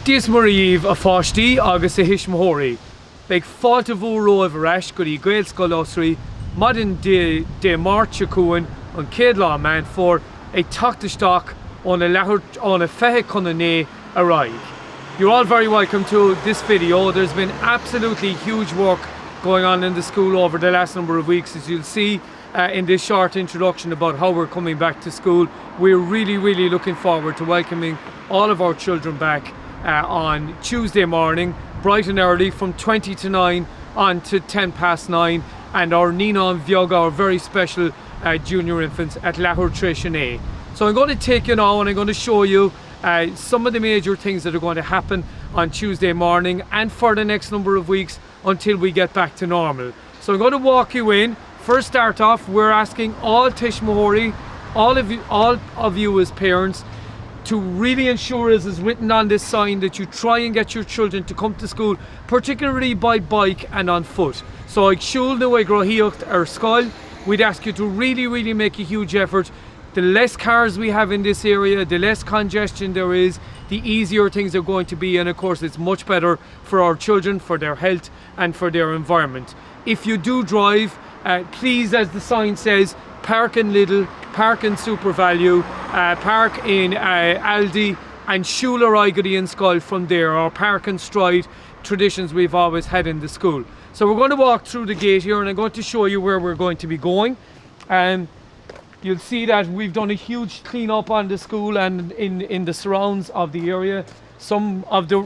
Dies Maríomh a Fáilte agus a Hismóirí. Beag fáilte bhúró a bhreis go dtí Gaelscoil Osraí maidin de March cuain an céad lá man for a tachtasteach on a feithe chun né a raig. You're all very welcome to this video. There's been absolutely huge work going on in the school over the last number of weeks, as you'll see in this short introduction about how we're coming back to school. We're really looking forward to welcoming all of our children back on Tuesday morning, bright and early, from 20 to 9 on to 10 past 9, and our Nínan Bheag, our very special junior infants at Lahur Trishané. So I'm going to take you now and I'm going to show you some of the major things that are going to happen on Tuesday morning and for the next number of weeks until we get back to normal. So I'm going to walk you in. First start off, we're asking all Tishmahori, all of you as parents, to really ensure, as is written on this sign, that you try and get your children to come to school, particularly by bike and on foot. So ag siúl nu ag roithíocht ar scoil, we'd ask you to really make a huge effort. The less cars we have in this area, the less congestion there is, the easier things are going to be, and of course it's much better for our children, for their health and for their environment. If you do drive, please, as the sign says, park in Lidl, park in Super Value, park in Aldi, and siúl ar aigidí in Scoil from there, or park and stride traditions we've always had in the school. So we're going to walk through the gate here and I'm going to show you where we're going to be going. You'll see that we've done a huge clean up on the school and in the surrounds of the area. Some of the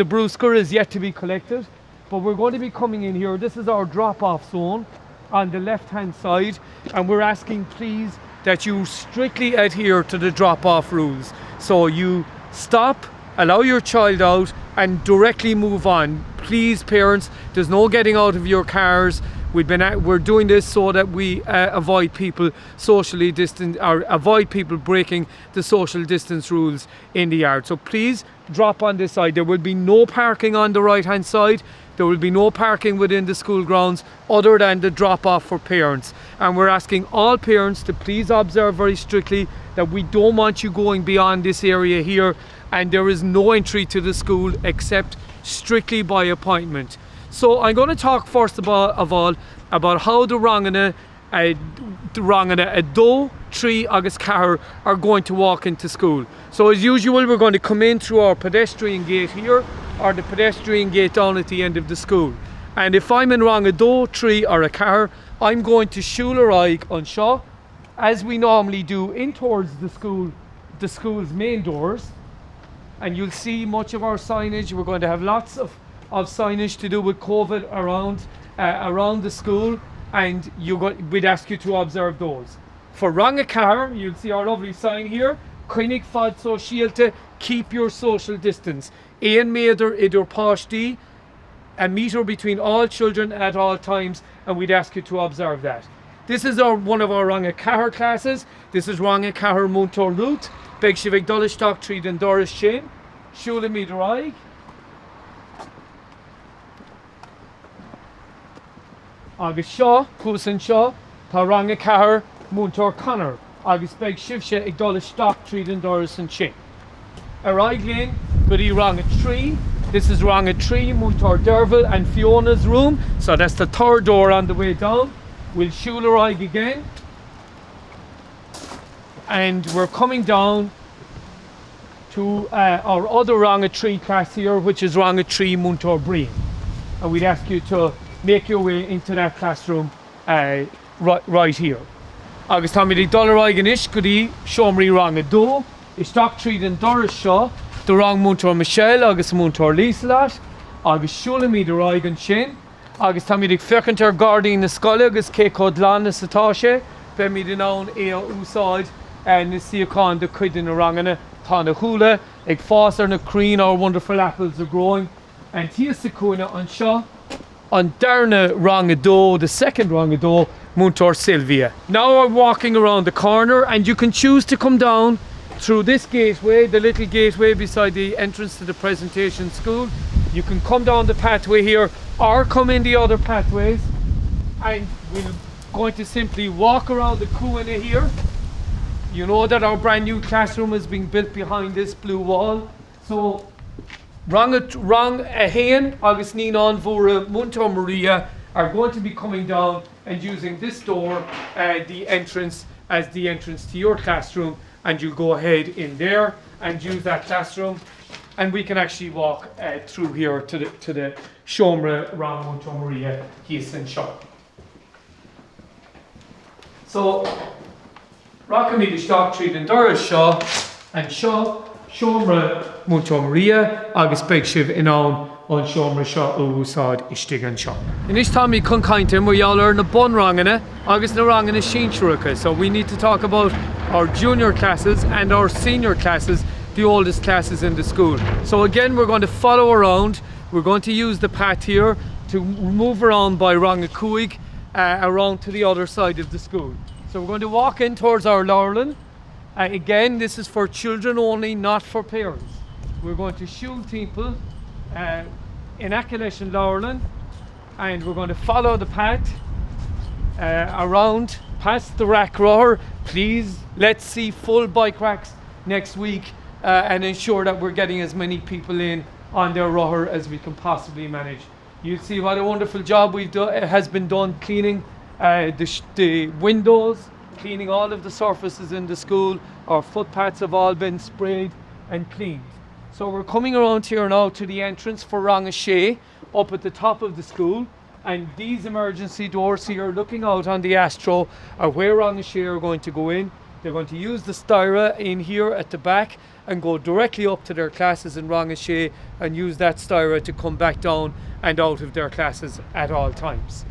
brusquer is yet to be collected, but we're going to be coming in here. This is our drop-off zone on the left-hand side, and we're asking please that you strictly adhere to the drop-off rules. So you stop, allow your child out, and directly move on. Please, parents, there's no getting out of your cars. We're doing this so that we avoid people socially distant, or avoid people breaking the social distance rules in the yard. So please drop on this side. There will be no parking on the right hand side. There will be no parking within the school grounds other than the drop off for parents. And we're asking all parents to please observe very strictly that we don't want you going beyond this area here, and there is no entry to the school except strictly by appointment. So I'm going to talk first of all about how the rangana a dó, trí agus ceathair are going to walk into school. So as usual, we're going to come in through our pedestrian gate here, or the pedestrian gate down at the end of the school. And if I'm in rang a dó, trí or a ceathair, I'm going to siúl ar aig an seo, as we normally do, in towards the school's main doors. And you'll see much of our signage. We're going to have lots of signage to do with COVID around the school, and we'd ask you to observe those. For rang a ceathair, you'll see our lovely sign here, Cuinnig fad sosialte, keep your social distance. Ein meter idir páistí, a meter between all children at all times, and we'd ask you to observe that. This is one of our rang a ceathair classes. This is rang a ceathair múntóir lút, beag sibh ag dolisteach tríd an doras sin, siúla míad aig. Agus seo, cúsan seo, tá rang a ceathair múntóir Conor, agus beag sibh ag dolisteach tríd an doras an sin. Ar aig lín, go dtí rang a trí. This is rang a trí, múntóir Derval and Fiona's room. So that's the third door on the way down. We'll siúl ar aig again. And we're coming down to our other rang a trí class here, which is rang a trí múntóir Brian. And we'd ask you to make your way into that classroom right here. Agus tá mí ag dul ar aig anois go dtí seomraí rang a dó, isteach tríd an doras seo, do rang múntóir Michelle agus múntóir Lísalat, agus siúla míad ar aig an sin, agus tá mí ag feiceannt ar Gardaí na scoile agus cé cód lán na satá sé, be míad in ann úsáid na síocháin de cuid na rangana, tá na chúla, ag fás ar na crín, our wonderful apples are growing, and tí sa cúna an seo, on Darna rang a dó, the second rang a dó, múntóir Sylvia. Now I'm walking around the corner, and you can choose to come down through this gateway, the little gateway beside the entrance to the presentation school. You can come down the pathway here or come in the other pathways, and we're going to simply walk around the cuina here. You know that our brand new classroom is being built behind this blue wall, so Rang a Hain, agus Ninon Vora, Muntor Maria are going to be coming down and using this door, the entrance, as the entrance to your classroom, and you'll go ahead in there and use that classroom, and we can actually walk through here to the Shomra Rang Muntor Maria Hiesan shop. So Rockamy the stock treat and Doris Shaw and Shaw Shomra Muntor Maria agus beg shiv in on Shomra Shaw Usad Ishtigan Shaw. In this time we can kind him where y'all learn the bun rangana agus the rangana sheen shuraka. So we need to talk about our junior classes and our senior classes, the oldest classes in the school. So again, we're going to follow around. We're going to use the path here to move around by Rangakuig around to the other side of the school. So we're going to walk in towards our Laurelin. Again, this is for children only, not for parents. We're going to Shul Temple in Akileshan Laurelin, and we're going to follow the path around past the rack rower. Please, let's see full bike racks next week and ensure that we're getting as many people in on their rower as we can possibly manage. You see what a wonderful job has been done cleaning the windows, cleaning all of the surfaces in the school. Our footpaths have all been sprayed and cleaned. So we're coming around here now to the entrance for Rangashay up at the top of the school, and these emergency doors here looking out on the Astro are where Rangashay are going to go in. They're going to use the styra in here at the back and go directly up to their classes in Rangashay and use that styra to come back down and out of their classes at all times.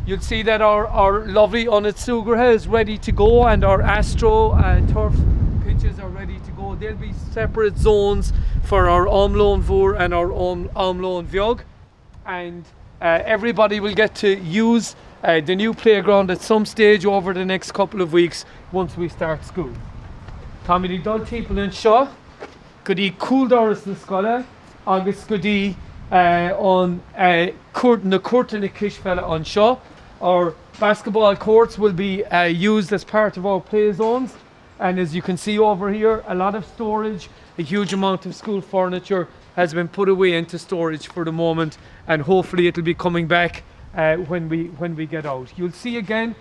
You'll see that our lovely Onitsugra is ready to go, and our Astro turf pitches are ready to go. There'll be separate zones for our Omloan Vur and our Omloan Vyog, and everybody will get to use the new playground at some stage over the next couple of weeks once we start school. Tommy the Dul people in Shaw, could he cool Doris in Scholar, August could he on Curtin the Kishfella on Shaw. Our basketball courts will be used as part of our play zones, and as you can see over here, a lot of storage, a huge amount of school furniture has been put away into storage for the moment, and hopefully it'll be coming back when we get out. You'll see again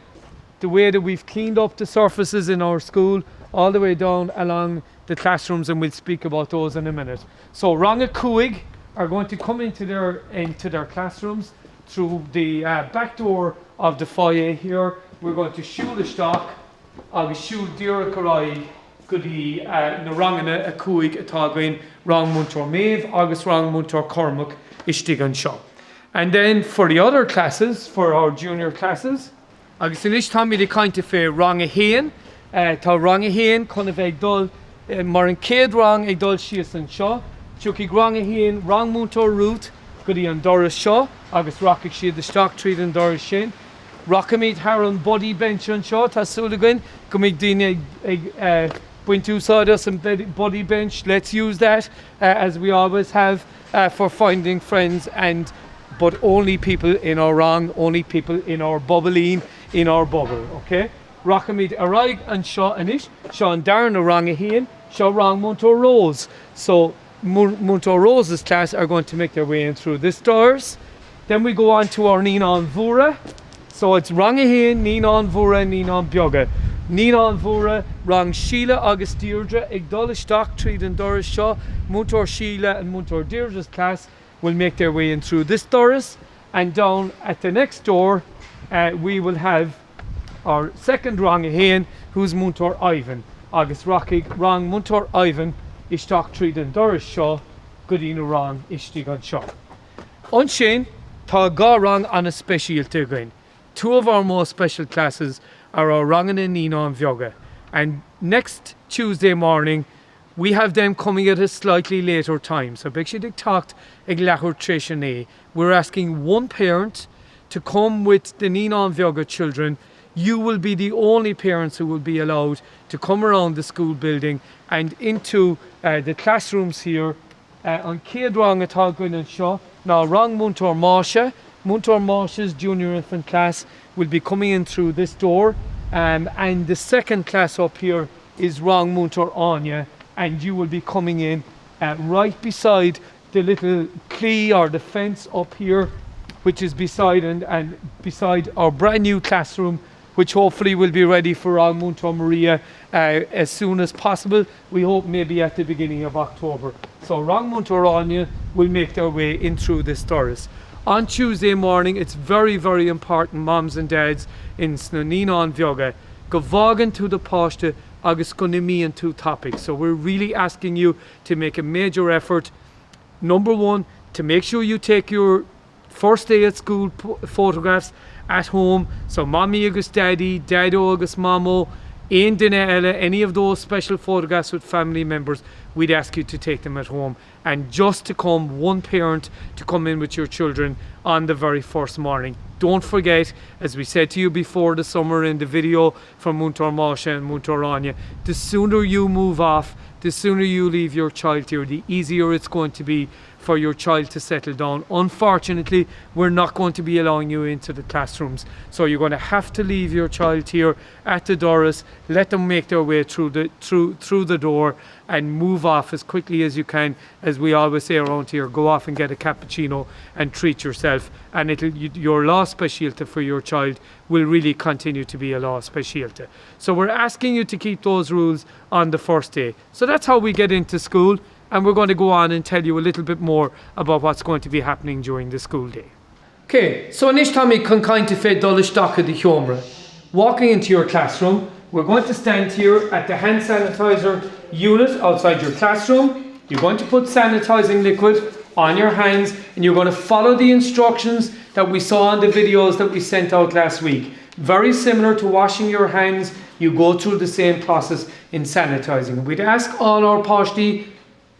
the way that we've cleaned up the surfaces in our school all the way down along the classrooms, and we'll speak about those in a minute. So Rangakuig are going to come into their classrooms through the back door of the foyer here. We're going to Shul the stock, agus Shul Dira Karai, Goody Narangana, a Kuig, a Tagwin, Rang Muntor Maeve, agus Rang Muntor Cormac, Ishtigan Shaw. And then for the other classes, for our junior classes, agus in Tommy the kind of Rang a Hain, Ta Rang a Hain, kind of egg dull, Marin Cade Rang, egg dull Shias and Shaw, Chucky Rang a Hain, Rang Muntor Root, Goody and Doris Shaw, agus Rockig She the stock treat and Doris Shane. Rockamid Haran body bench and Shaw, Ta Sulligan, Gumig Dine Wintu sawdust and body bench. Let's use that as we always have for finding friends, but only people in our rang, only people in our bubbling, in our bubble, okay? Rockamid Araig and Shaw Anish, Shaw and Darren Rang a Hain, Shaw Rang Muntor Rose. So Muntor Rose's class are going to make their way in through this doors. Then we go on to our Ninon Vura. So it's Rang a Hain, Ninon Vura, Ninon Bioga. Ninon Vura, Rang Sheila, August Deirdre, Igdala Stock, Treat and Doris Shaw, Muntor Sheila and Muntor Deirdre's class will make their way in through this doors. And down at the next door, we will have our second Rang a Hain, who's Muntor Ivan. August Rockig, Rang Muntor Ivan, Ishtak Treat and Doris Shaw, Godina Rang, Ishtigan Shaw. On Shane, Ta Ga Rang on a special Tigrin. Two of our most special classes are our Rangan and Ninon Vyoga. And next Tuesday morning, we have them coming at a slightly later time. So Bikshidik talked Iglahur Trishane. We're asking one parent to come with the Ninon Vyoga children. You will be the only parents who will be allowed to come around the school building and into the classrooms here on Cade Rang at Hogwin and Shaw. Now Rang Muntor Marsha's junior infant class will be coming in through this door, and the second class up here is Rang Muntor Anya, and you will be coming in right beside the little clee or the fence up here, which is beside and beside our brand new classroom, which hopefully will be ready for our Muntor Maria as soon as possible. We hope maybe at the beginning of October. So Rang Muntor Anya will make their way in through this terrace. On Tuesday morning, it's very, very important, moms and dads, in Snanina and Vyoga, go vagan to the Fáilte agus gonimi and two topics. So we're really asking you to make a major effort. Number one, to make sure you take your first day at school photographs at home. So mommy agus daddy, dado agus mamo, Ain Dine Ella, any of those special photographs with family members, we'd ask you to take them at home. And just to come, one parent to come in with your children on the very first morning. Don't forget, as we said to you before the summer in the video from Muntor Masha and Muntor Anya, the sooner you move off, the sooner you leave your child here, the easier it's going to be for your child to settle down. Unfortunately, we're not going to be allowing you into the classrooms. So you're going to have to leave your child here at the doors, let them make their way through the door and move off as quickly as you can. As we always say around here, go off and get a cappuccino and treat yourself. And your law specialty for your child will really continue to be a law specialty. So we're asking you to keep those rules on the first day. So that's how we get into school. And we're going to go on and tell you a little bit more about what's going to be happening during the school day. Okay, so anish Tommy can kind of fed dullish dock of the humra. Walking into your classroom, we're going to stand here at the hand sanitizer unit outside your classroom. You're going to put sanitizing liquid on your hands and you're going to follow the instructions that we saw in the videos that we sent out last week. Very similar to washing your hands, you go through the same process in sanitizing. We'd ask all our Fáilte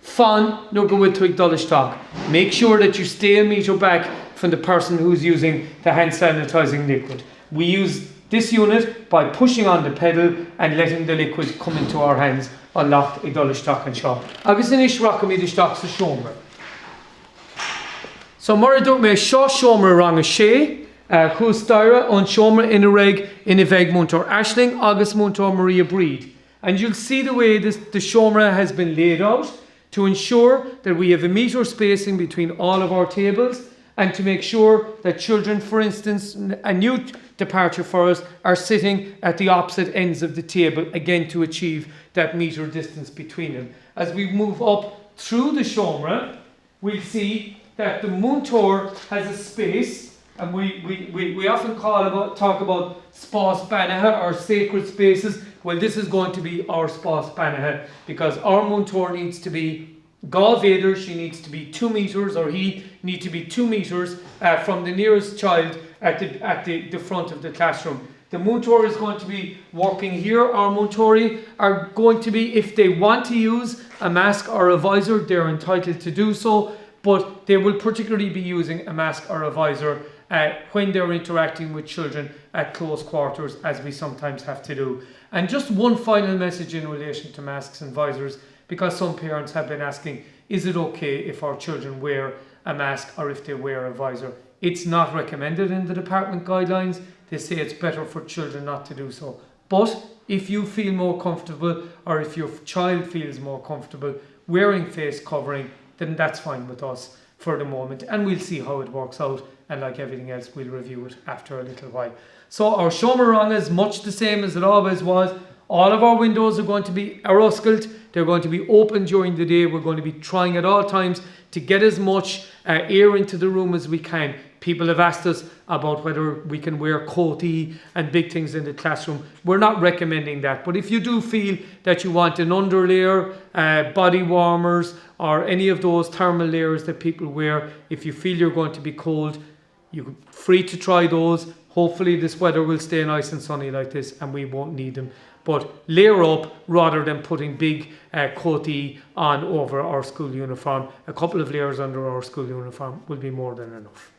Fan no go with twig dullish talk. Make sure that you stay a meter back from the person who's using the hand sanitizing liquid. We use this unit by pushing on the pedal and letting the liquid come into our hands on locht ag dullish talk and shop. Agus inish rockam idish talk sa shomer. So Moraduk me shaw shomer rang a she, Hustaira on shomer in a reg in a veg Muntor Ashling, Agus Muntor Maria Breed. And you'll see the way the shomer has been laid out to ensure that we have a meter spacing between all of our tables and to make sure that children, for instance, a new departure for us, are sitting at the opposite ends of the table, again to achieve that meter distance between them. As we move up through the shomra, we'll see that the Muntor has a space, and we often talk about spas banaha or sacred spaces. Well, this is going to be our spas banaha because our Muntor needs to be Gal Vader, she needs to be 2 meters, or he needs to be 2 meters from the nearest child at the front of the classroom. The Muntor is going to be working here. Our Muntori are going to be, if they want to use a mask or a visor, they're entitled to do so, but they will particularly be using a mask or a visor when they're interacting with children at close quarters, as we sometimes have to do. And just one final message in relation to masks and visors, because some parents have been asking, is it okay if our children wear a mask or if they wear a visor? It's not recommended in the department guidelines. They say it's better for children not to do so. But if you feel more comfortable, or if your child feels more comfortable wearing face covering, then that's fine with us for the moment. And we'll see how it works out. And like everything else, we'll review it after a little while. So our shomerang is much the same as it always was. All of our windows are going to be aroscult. They're going to be open during the day. We're going to be trying at all times to get as much air into the room as we can. People have asked us about whether we can wear coatee and big things in the classroom. We're not recommending that. But if you do feel that you want an underlayer, body warmers, or any of those thermal layers that people wear, if you feel you're going to be cold, you're free to try those. Hopefully this weather will stay nice and sunny like this and we won't need them. But layer up rather than putting big coatee on over our school uniform. A couple of layers under our school uniform will be more than enough.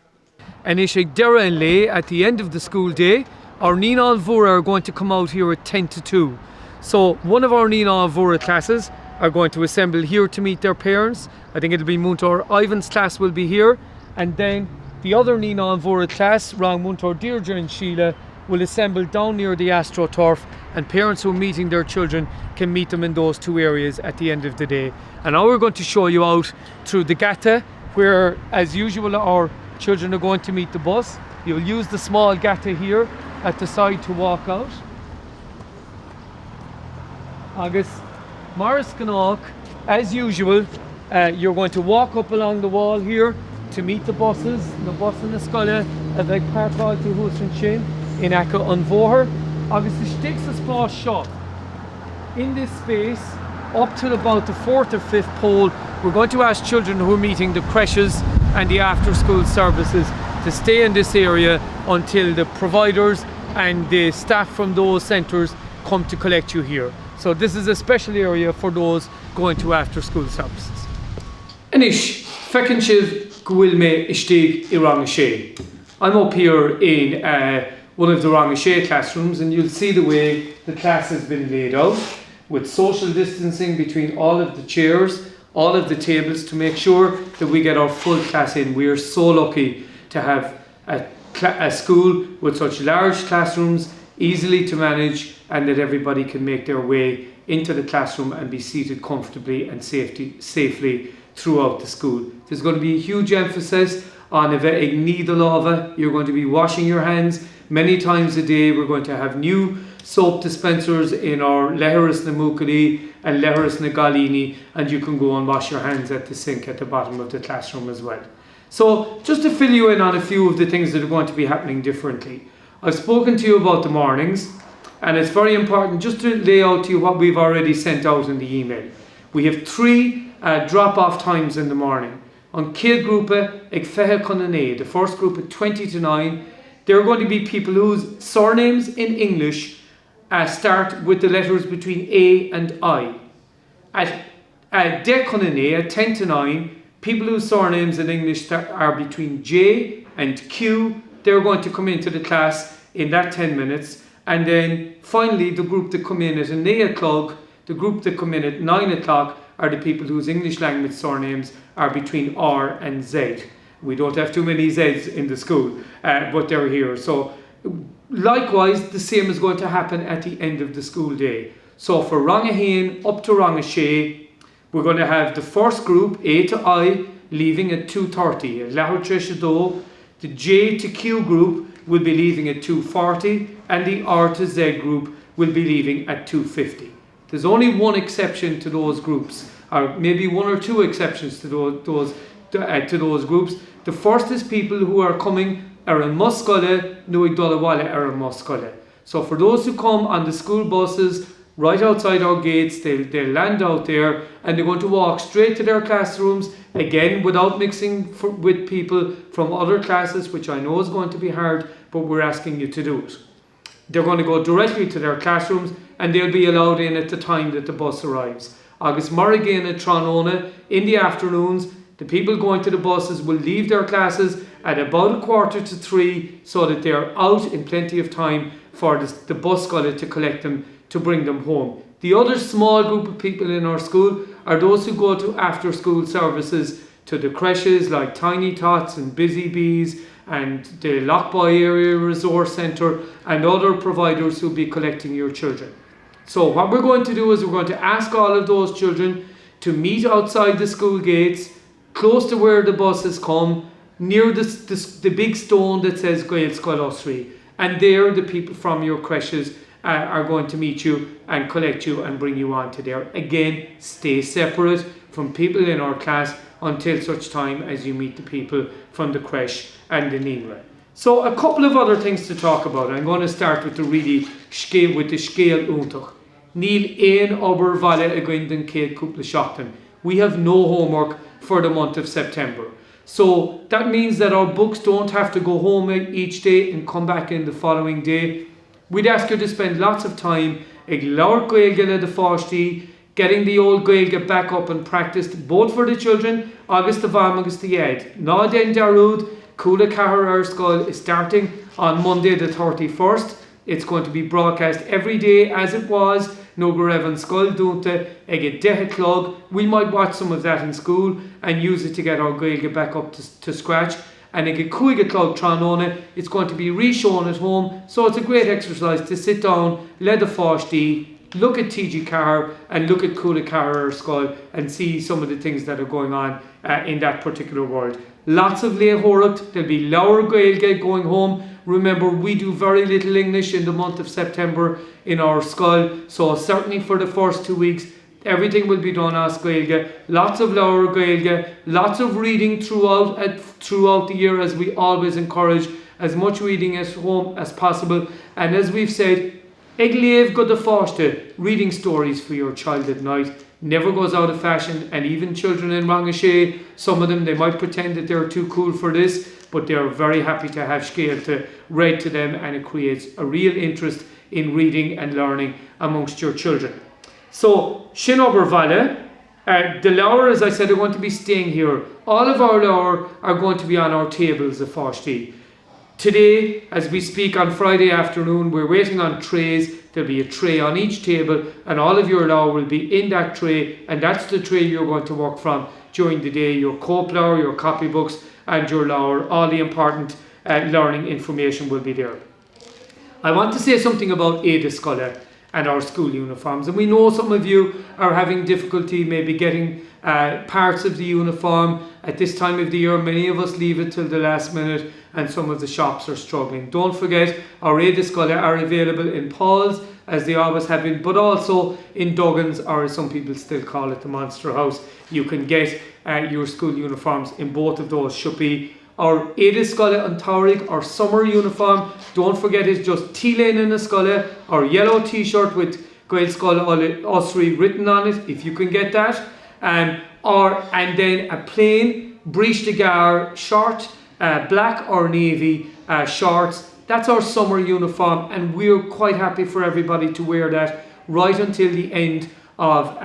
And Ishig Dera and Lay, at the end of the school day, our Nina and Vura are going to come out here at 10 to 2. So one of our Nina and Vura classes are going to assemble here to meet their parents. I think it'll be Muntor Ivan's class will be here. And then the other Nina and Vura class, Rang Muntor Deirdre and Sheila, will assemble down near the AstroTurf, and parents who are meeting their children can meet them in those two areas at the end of the day. And now we're going to show you out through the Gata, where as usual our children are going to meet the bus. You'll use the small Gata here at the side to walk out. Agus Morris Ganach, as usual, you're going to walk up along the wall here to meet the buses. The bus in the Scoile a bheith parkáil to Húsrin Sin in Acha an Bhóthar. Agus the sticks is flash shop. In this space, up to about the 4th or 5th pole, we're going to ask children who are meeting the creches and the after-school services to stay in this area until the providers and the staff from those centres come to collect you here. So this is a special area for those going to after-school services. Anish, fecin siv gwyl me istig I Rangashe. I'm up here in one of the Rangashe classrooms, and you'll see the way the class has been laid out with social distancing between all of the chairs, all of the tables, to make sure that we get our full class in. We are so lucky to have a school with such large classrooms, easily to manage, and that everybody can make their way into the classroom and be seated comfortably and safely throughout the school. There's going to be a huge emphasis on ais2020. You're going to be washing your hands many times a day. We're going to have new soap dispensers in our Leharis na Mukali and Leharis na Galini, and you can go and wash your hands at the sink at the bottom of the classroom as well. So just to fill you in on a few of the things that are going to be happening differently. I've spoken to you about the mornings, and it's very important just to lay out to you what we've already sent out in the email. We have 3 drop-off times in the morning. On Céad Grúpa ag Feithe Connané, the first group at 20 to 9, there are going to be people whose surnames in English start with the letters between A and I. At De Connané, at 10 to 9, people whose surnames in English are between J and Q, they're going to come into the class in that 10 minutes. And then finally, the group that come in at 9 o'clock, the group that come in at 9 o'clock are the people whose English language surnames are between R and Z. We don't have too many Zs in the school, but they're here. So likewise, the same is going to happen at the end of the school day. So for Rangahain up to Rangashe, we're going to have the first group, A to I, leaving at 2:30. The J to Q group will be leaving at 2:40, and the R to Z group will be leaving at 2:50. There's only one exception to those groups, or maybe 1 or 2 exceptions to those groups. The first is people who are coming ar an Muscoile, nuig Dolawale ar an Muscoile. So for those who come on the school buses right outside our gates, they'll land out there and they're going to walk straight to their classrooms, again without mixing with people from other classes, which I know is going to be hard, but we're asking you to do it. They're going to go directly to their classrooms and they'll be allowed in at the time that the bus arrives. Agus Marigana Tronona, in the afternoons, the people going to the buses will leave their classes at about 2:45 so that they're out in plenty of time for the bus scoile to collect them, to bring them home. The other small group of people in our school are those who go to after school services to the creches like Tiny Tots and Busy Bees and the Lockboy Area Resource Centre and other providers who will be collecting your children. So what we're going to do is we're going to ask all of those children to meet outside the school gates, close to where the buses come, near the big stone that says Gaelscoil Osraí. And there the people from your creches are going to meet you and collect you and bring you on to there. Again, stay separate from people in our class until such time as you meet the people from the creche and the Ningla. So a couple of other things to talk about. I'm going to start with the scale úntach. Níl ein obair bhaile a gcuin den céad cúpla seachtain. We have no homework for the month of September. So that means that our books don't have to go home each day and come back in the following day. We'd ask you to spend lots of time ag leabhar Gaeilge le de Fáilte, getting the old Gaeilge back up and practiced, both for the children, agus the bham agus the ed. Ná den darúd, Cúla Cahar Ar Scoil is starting on Monday the 31st. It's going to be broadcast every day as it was. No go raibh an scoil dúnta ag a 10 o'clock. We might watch some of that in school and use it to get our Gaeilge back up to scratch. and ag cuaig clog tróna, it's going to be re-shown at home, so it's a great exercise to sit down, let the fáistí, look at TG Carr and look at Cúla Carr Gaelscoil and see some of the things that are going on in that particular world. Lots of Léhóireacht, there'll be Lower Gaeilge going home. Remember, we do very little English in the month of September in our Scoil, so certainly for the first 2 weeks, everything will be done as Gaeilge. Lots of Lower Gaeilge, lots of reading throughout the year, as we always encourage, as much reading at home as possible. And as we've said, ag léamh go de fáiste, reading stories for your child at night never goes out of fashion, and even children in Rangashay, some of them, they might pretend that they're too cool for this, but they're very happy to have Scéalta read to them, and it creates a real interest in reading and learning amongst your children. So, Sin Obair Bhaile, the Lower, as I said, are going to be staying here. All of our Lower are going to be on our tables of fáistí. Today, as we speak on Friday afternoon, we're waiting on trays. There'll be a tray on each table, and all of your Lower will be in that tray, and that's the tray you're going to work from during the day. Your cope Lower, your copybooks, and your Lower, all the important learning information will be there. I want to say something about Gaelscoil Ar and our school uniforms, and we know some of you are having difficulty maybe getting parts of the uniform at this time of the year. Many of us leave it till the last minute, and some of the shops are struggling. Don't forget, our Gaelscoil Ar are available in Paul's, as they always have been, but also in Duggan's, or as some people still call it, the Monster House. You can get your school uniforms in both of those. Should be our Gaelscoil Ar Táirg, our summer uniform. Don't forget, it's just T-Lane in the Scoile, our yellow t-shirt with Gaelscoil Osraí written on it, if you can get that. And then a plain Breach de Gar shirt, black or navy shorts. That's our summer uniform, and we're quite happy for everybody to wear that right until the end of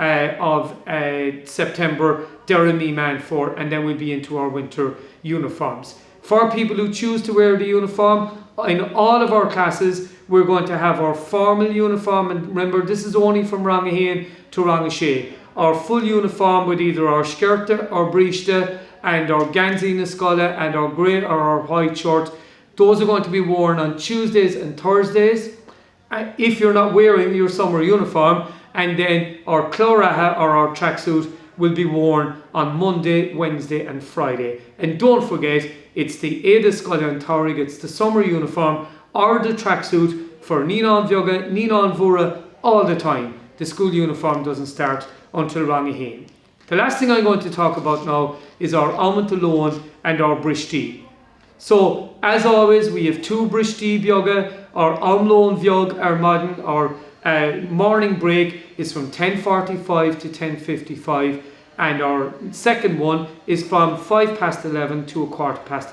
September, Deremy Man for, and then we'll be into our winter uniforms. For people who choose to wear the uniform, in all of our classes, we're going to have our formal uniform, and remember, this is only from Rangahain to Rangashay. Our full uniform with either our skirta or breishta and our ganzi na scoile and our grey or our white shirt. Those are going to be worn on Tuesdays and Thursdays if you're not wearing your summer uniform, and then our cloraha or our tracksuit will be worn on Monday, Wednesday and Friday. And don't forget, it's the Gaelscoil Ar Táirg, it's the summer uniform or the tracksuit for Nínan Bheoga, Nínan Mhura all the time. The school uniform doesn't start until Rangahain. The last thing I'm going to talk about now is our Almond Alone and our Brishti. So, as always, we have two Brishti Bheoga, our Almlone Bheog, our modern, our morning break is from 10:45 to 10:55, and our second one is from 11:05 to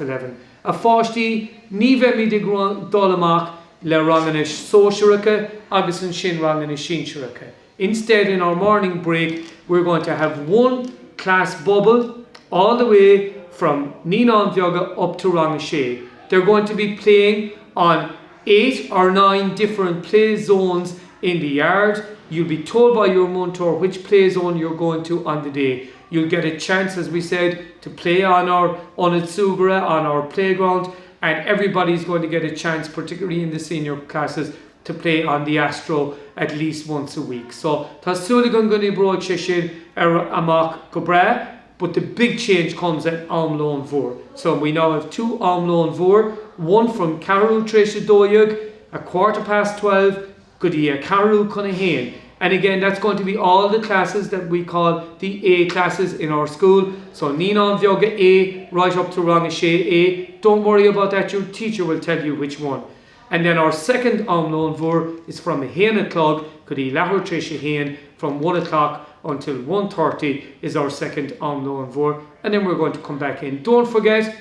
11:15. A fáistí ní bheith mi de dolamach le ranganish sóisireacha agus an sin ranganish sinsereacha. Instead, in our morning break, we're going to have one class bubble all the way from Nínan Bheoga up to Rangashay. They're going to be playing on 8 or 9 different play zones in the yard. You'll be told by your mentor which play zone you're going to on the day. You'll get a chance, as we said, to play on our Onitsugara, on our playground, and everybody's going to get a chance, particularly in the senior classes, to play on the Astro at least once a week. So, tá súlagan goni broad shishin amach gobra, but the big change comes at Almlone Mhura. So we now have 2 Almlone Mhura, one from Carew Trisha Doyug, 12:15, Godia Carew Cunahain. And again, that's going to be all the classes that we call the A classes in our school. So Nínan Bheoga A, right up to Rangashay A. Don't worry about that, your teacher will tell you which one. And then our second Almlone Mhura is from Hain Clog, Godia Lahar Trisha Hain, from 1 o'clock until 1:30 is our second Almlone Mhura. And then we're going to come back in. Don't forget,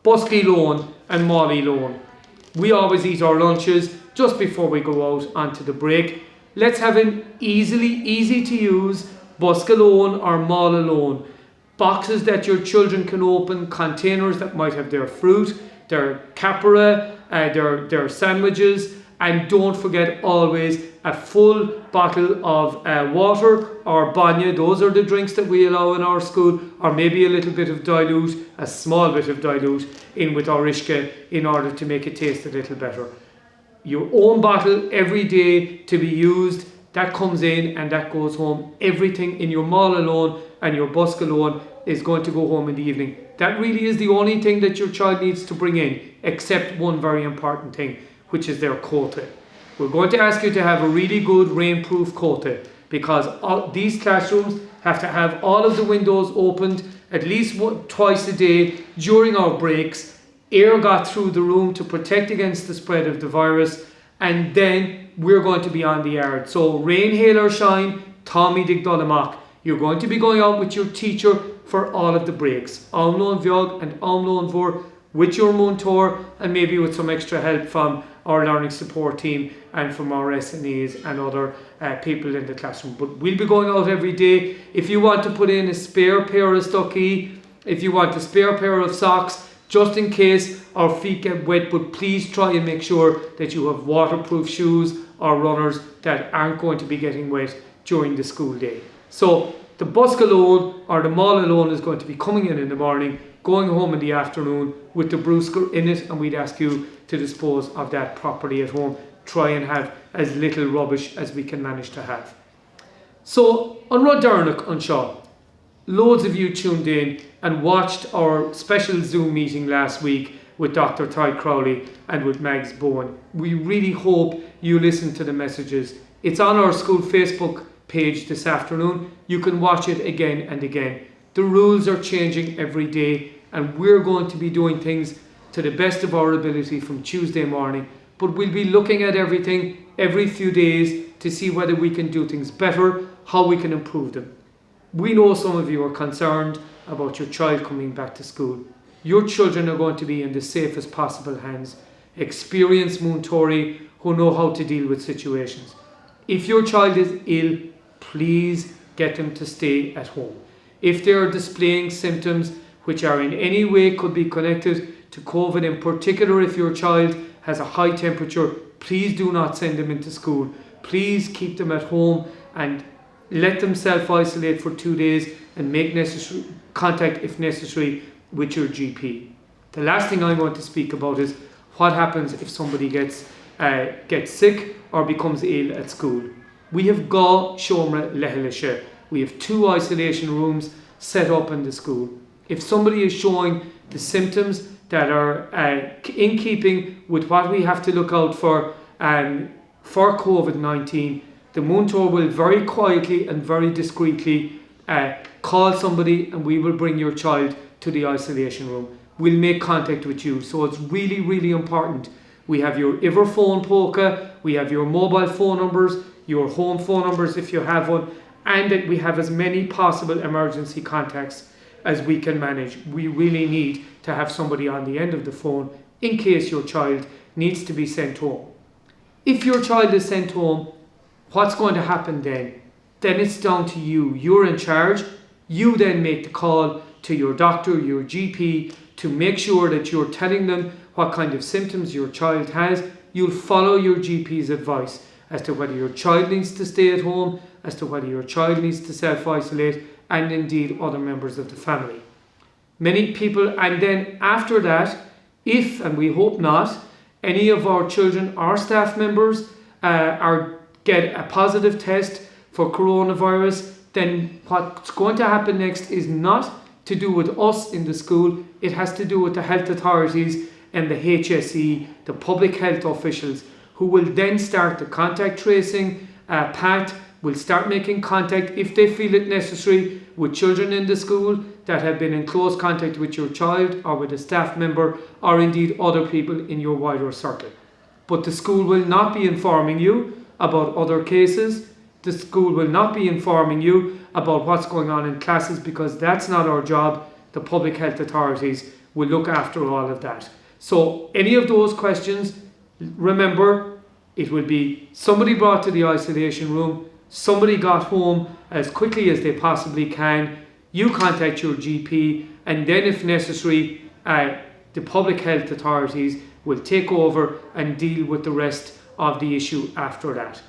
Buskey Loan and Molly Loan. We always eat our lunches just before we go out onto the break. Let's have an easy to use Buskey Loan or Molly Loan. Boxes that your children can open, containers that might have their fruit, their capra, their sandwiches, And don't forget always a full bottle of water or banya. Those are the drinks that we allow in our school, or maybe a little bit of dilute, a small bit of dilute in with our ishka in order to make it taste a little better. Your own bottle every day to be used, that comes in and that goes home. Everything in your mall alone and your busk alone is going to go home in the evening. That really is the only thing that your child needs to bring in, except one very important thing, which is their quota. We're going to ask you to have a really good rainproof quota, because these classrooms have to have all of the windows opened at least twice a day during our breaks. Air got through the room to protect against the spread of the virus, and then we're going to be on the yard. So rain, hail or shine, Tommy dig Dolamach. You're going to be going out with your teacher for all of the breaks. Amlon Vyog and Amlon Vor with your mentor, and maybe with some extra help from our learning support team and from our SNEs and other people in the classroom. But we'll be going out every day. If you want to put in a spare pair of stocky, if you want a spare pair of socks, just in case our feet get wet, but please try and make sure that you have waterproof shoes or runners that aren't going to be getting wet during the school day. So the busk alone or the mall alone is going to be coming in the morning, going home in the afternoon with the brewsker in it, and we'd ask you to dispose of that properly at home. Try and have as little rubbish as we can manage to have. So on Rodernach on Shaw, loads of you tuned in and watched our special Zoom meeting last week with Dr. Ty Crowley and with Mags Bowen. We really hope you listened to the messages. It's on our school Facebook page this afternoon. You can watch it again and again. The rules are changing every day, and we're going to be doing things to the best of our ability from Tuesday morning, but we'll be looking at everything every few days to see whether we can do things better, how we can improve them. We know some of you are concerned about your child coming back to school. Your children are going to be in the safest possible hands. Experienced Muntori who know how to deal with situations. If your child is ill, please get them to stay at home. If they are displaying symptoms which are in any way could be connected to COVID, in particular if your child has a high temperature, please do not send them into school. Please keep them at home and let them self-isolate for 2 days and make necessary contact, if necessary, with your GP. The last thing I'm going to speak about is what happens if somebody gets sick or becomes ill at school. We have Ga Shomra Lehelisha. We have 2 isolation rooms set up in the school. If somebody is showing the symptoms that are in keeping with what we have to look out for COVID-19, the Muntor will very quietly and very discreetly call somebody, and we will bring your child to the isolation room. We'll make contact with you. So it's really, really important. We have your Iver phone polka, we have your mobile phone numbers, your home phone numbers if you have one, and that we have as many possible emergency contacts as we can manage. We really need to have somebody on the end of the phone in case your child needs to be sent home. If your child is sent home, what's going to happen then? Then it's down to you. You're in charge. You then make the call to your doctor, your GP, to make sure that you're telling them what kind of symptoms your child has. You'll follow your GP's advice as to whether your child needs to stay at home, as to whether your child needs to self-isolate, and indeed other members of the family. Many people, and then after that, if, and we hope not, any of our children or staff members get a positive test for coronavirus, then what's going to happen next is not to do with us in the school. It has to do with the health authorities and the HSE, the public health officials, who will then start the contact tracing path, will start making contact if they feel it necessary with children in the school that have been in close contact with your child or with a staff member or indeed other people in your wider circle. But the school will not be informing you about other cases. The school will not be informing you about what's going on in classes, because that's not our job. The public health authorities will look after all of that. So any of those questions, remember, it will be somebody brought to the isolation room, somebody got home as quickly as they possibly can, you contact your GP, and then if necessary, the public health authorities will take over and deal with the rest of the issue after that.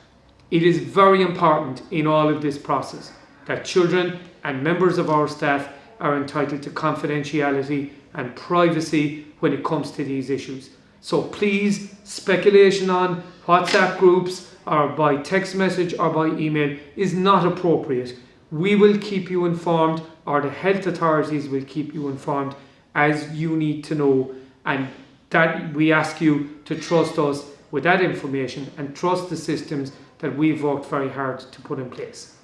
It is very important in all of this process that children and members of our staff are entitled to confidentiality and privacy when it comes to these issues. So please, speculation on WhatsApp groups or by text message or by email is not appropriate. We will keep you informed, or the health authorities will keep you informed as you need to know, and that we ask you to trust us with that information and trust the systems that we've worked very hard to put in place.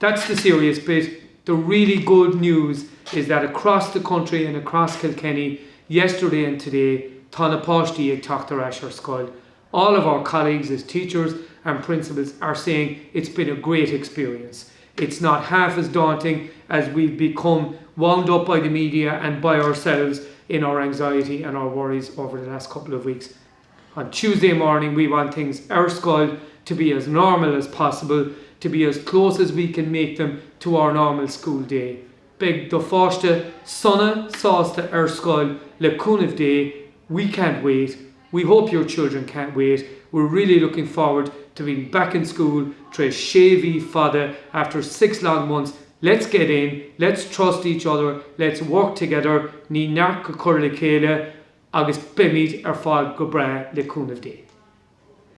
That's the serious bit. The really good news is that across the country and across Kilkenny, yesterday and today, Tána Páistí ag Dr. Asher Scoil. All of our colleagues as teachers and principals are saying it's been a great experience. It's not half as daunting as we've become wound up by the media and by ourselves in our anxiety and our worries over the last couple of weeks. On Tuesday morning, we want things our Scoil to be as normal as possible, to be as close as we can make them to our normal school day. Beg do Fáilte, Sunna, Sásta, ar Scoil, le Cúnamh Day. We can't wait. We hope your children can't wait. We're really looking forward to being back in school, tre Shéví Fada, after 6 long months. Let's get in, let's trust each other, let's work together. Ní neart go cur le chéile, agus bimid ar fáil go bra le Cúnamh Day.